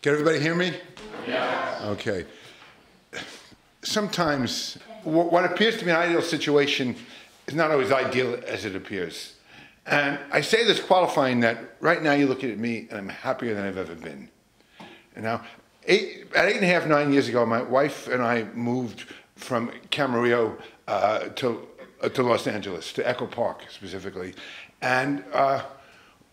Can everybody hear me? Yes. Okay. Sometimes what appears to be an ideal situation is not always ideal as it appears. And I say this qualifying that right now you're looking at me and I'm happier than I've ever been. And now, at 8.5, 9 years ago, my wife and I moved from Camarillo to Los Angeles, to Echo Park specifically. And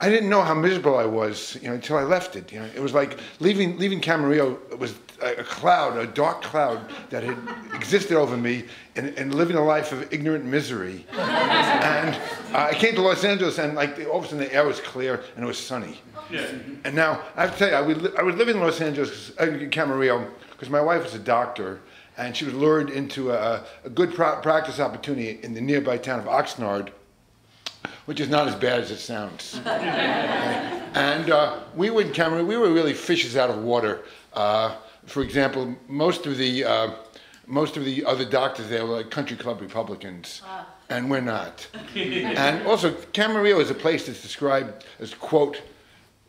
I didn't know how miserable I was, until I left it. It was like leaving Camarillo was a cloud, a dark cloud that had existed over me, and living a life of ignorant misery. And I came to Los Angeles, and all of a sudden the air was clear and it was sunny. Yeah. And now I have to tell you, I was living in Los Angeles, in Camarillo, because my wife was a doctor, and she was lured into a good practice opportunity in the nearby town of Oxnard, which is not as bad as it sounds. And we were in Camarillo, we were really fishes out of water. For example, most of the other doctors there were like country club Republicans, and we're not. And also, Camarillo is a place that's described as, quote,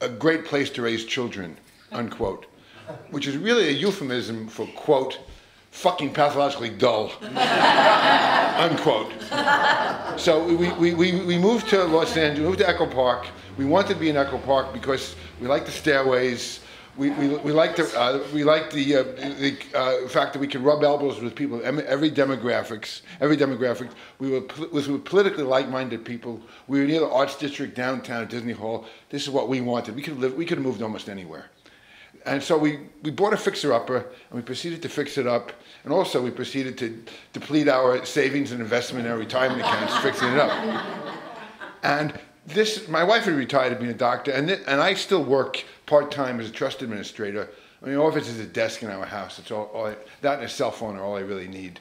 a great place to raise children, unquote, which is really a euphemism for, quote, fucking pathologically dull, unquote. So we moved to Los Angeles, moved to Echo Park. We wanted to be in Echo Park because we liked the stairways. We liked the fact that we could rub elbows with people, every demographic. We were politically like-minded people. We were near the Arts District downtown at Disney Hall. This is what we wanted. We could have moved almost anywhere. And so we bought a fixer-upper, and we proceeded to fix it up. And also we proceeded to deplete our savings and investment and our retirement accounts, fixing it up. And my wife had retired, being a doctor, and I still work part-time as a trust administrator. I mean, office is a desk in our house. It's that and a cell phone are all I really need.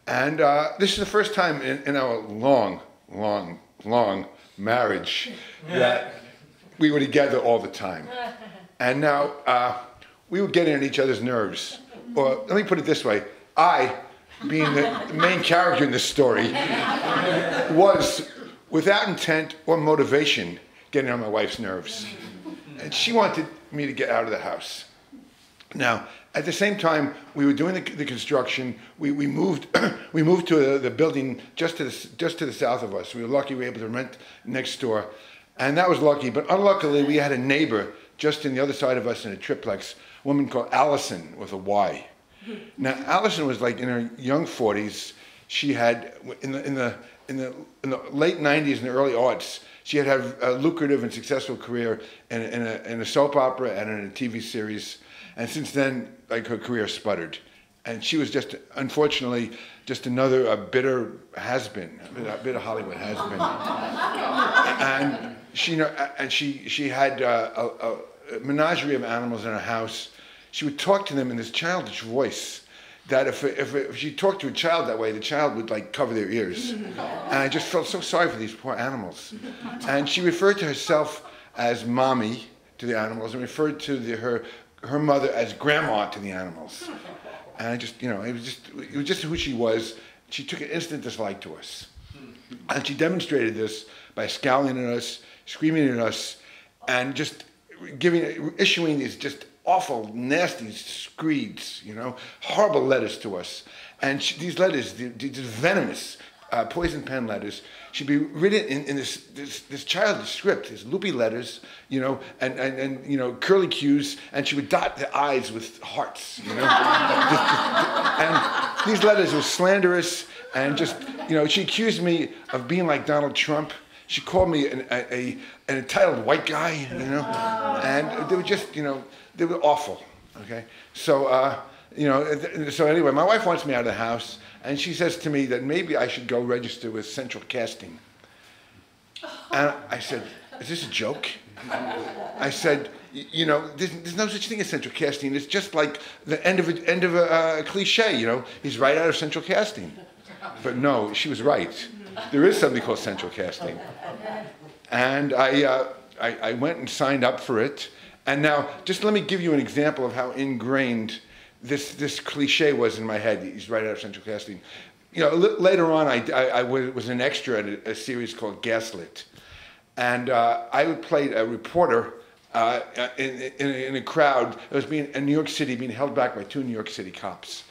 And this is the first time in our long marriage that we were together all the time. And now we were getting on each other's nerves. Or let me put it this way, I, being the main character in this story, was, without intent or motivation, getting on my wife's nerves. And she wanted me to get out of the house. Now, at the same time, we were doing the construction. We moved to the building just to the south of us. We were lucky we were able to rent next door. And that was lucky, but unluckily we had a neighbor just on the other side of us in a triplex, a woman called Allison with a Y. Now, Allison was like in her young 40s. She had, in the late 90s and the early aughts, she had a lucrative and successful career in a soap opera and in a TV series. And since then, her career sputtered. And she was just, unfortunately, just another bitter has-been, a bitter Hollywood has-been. And she had a menagerie of animals in her house. She would talk to them in this childish voice that if she talked to a child that way, the child would cover their ears. And I just felt so sorry for these poor animals. And she referred to herself as mommy to the animals and referred to her mother as grandma to the animals. And I just, it was just who she was. She took an instant dislike to us. And she demonstrated this by scowling at us, screaming at us, and just issuing these just awful, nasty screeds, horrible letters to us. And these letters, these venomous poison pen letters, should be written in this childish script, these loopy letters, and curly cues, and she would dot the I's with hearts, And these letters were slanderous, and just, she accused me of being like Donald Trump. She called me an entitled white guy, and they were just, they were awful, okay? So, so anyway, my wife wants me out of the house, and she says to me that maybe I should go register with Central Casting. And I said, is this a joke? I said, there's no such thing as Central Casting. It's just like the end of a cliche, he's right out of Central Casting. But no, she was right. There is something called Central Casting. And I went and signed up for it. And now, just let me give you an example of how ingrained this cliche was in my head. He's right out of Central Casting. Later on, I was an extra in a series called Gaslit. And I played a reporter in a crowd that was in New York City, being held back by 2 New York City cops.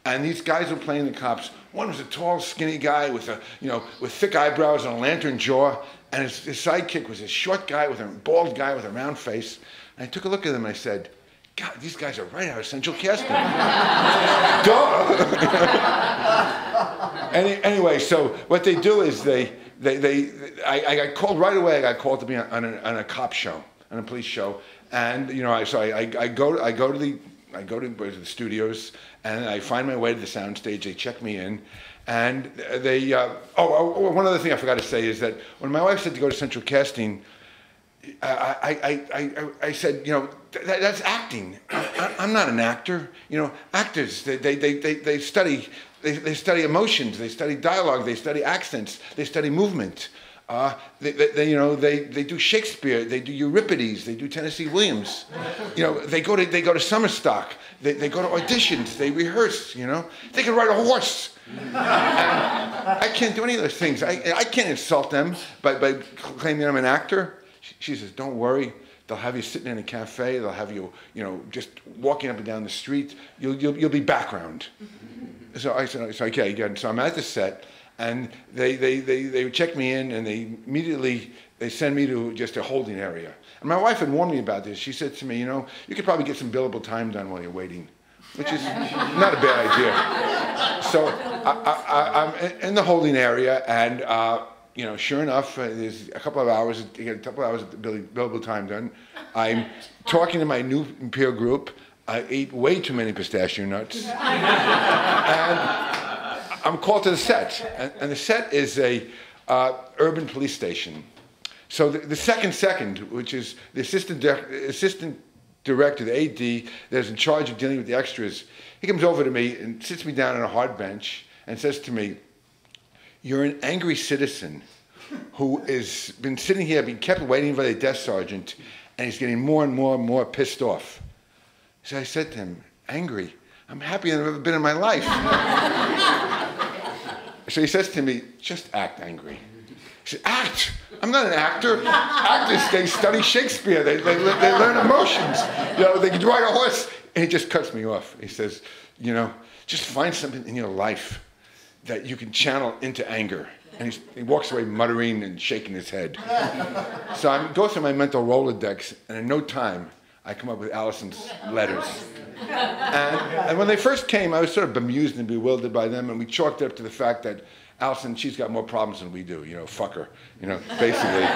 And these guys were playing the cops. One was a tall, skinny guy with with thick eyebrows and a lantern jaw, and his sidekick was a short guy with a bald guy with a round face. And I took a look at them and I said, God, these guys are right out of Central Casting. Duh! Anyway, so what they do is I got called right away. I got called to be on a cop show, on a police show, and I go to the studios, and I find my way to the soundstage. They check me in, and one other thing I forgot to say is that when my wife said to go to Central Casting, I said, that's acting. I'm not an actor. Actors, they study emotions, they study dialogue, they study accents, they study movement. They do Shakespeare, they do Euripides, they do Tennessee Williams. They go to summer stock, they go to auditions, they rehearse. They can ride a horse. And I can't do any of those things. I can't insult them by claiming I'm an actor. She says, don't worry. They'll have you sitting in a cafe. They'll have you, just walking up and down the street. You'll be background. So I said, okay, good. So I'm at the set, and they check me in, and they immediately send me to just a holding area. And my wife had warned me about this. She said to me, you could probably get some billable time done while you're waiting, which is not a bad idea. So I'm in the holding area, and sure enough, there's a couple of hours of billable time done. I'm talking to my new peer group. I ate way too many pistachio nuts. And I'm called to the set. And the set is a urban police station. So the second, which is the assistant director, the AD, that's in charge of dealing with the extras, he comes over to me and sits me down on a hard bench and says to me, you're an angry citizen who has been sitting here, being kept waiting by the desk sergeant, and he's getting more and more and more pissed off. So I said to him, angry? I'm happier than I've ever been in my life. So he says to me, just act angry. I said, act? I'm not an actor. Actors, they study Shakespeare. They learn emotions. They can ride a horse. And he just cuts me off. He says, just find something in your life that you can channel into anger. And he walks away muttering and shaking his head. So I go through my mental Rolodex, and in no time, I come up with Allison's letters. And when they first came, I was sort of bemused and bewildered by them, and we chalked it up to the fact that Allison, she's got more problems than we do, fuck her, basically.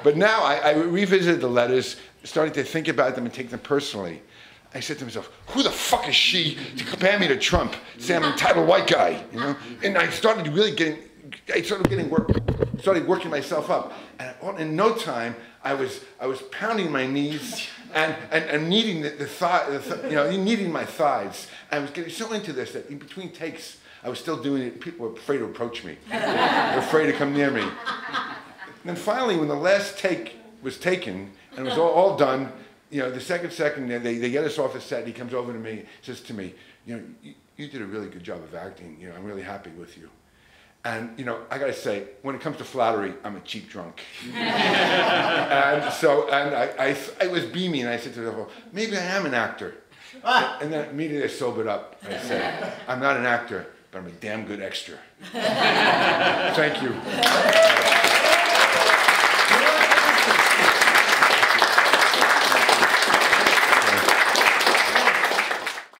But now I revisited the letters, starting to think about them and take them personally. I said to myself, who the fuck is she to compare me to Trump, say I'm an entitled white guy, And I started working myself up. And in no time, I was pounding my knees and kneading kneading my thighs. I was getting so into this that in between takes, I was still doing it. People were afraid to approach me. They were afraid to come near me. And then finally, when the last take was taken and it was all done, the second, they get us off the set. He comes over to me, says to me, you did a really good job of acting. I'm really happy with you. And, I gotta say, when it comes to flattery, I'm a cheap drunk. And I was beaming, and I said to myself, maybe I am an actor. And then immediately I sobered up. I said, I'm not an actor, but I'm a damn good extra. Thank you.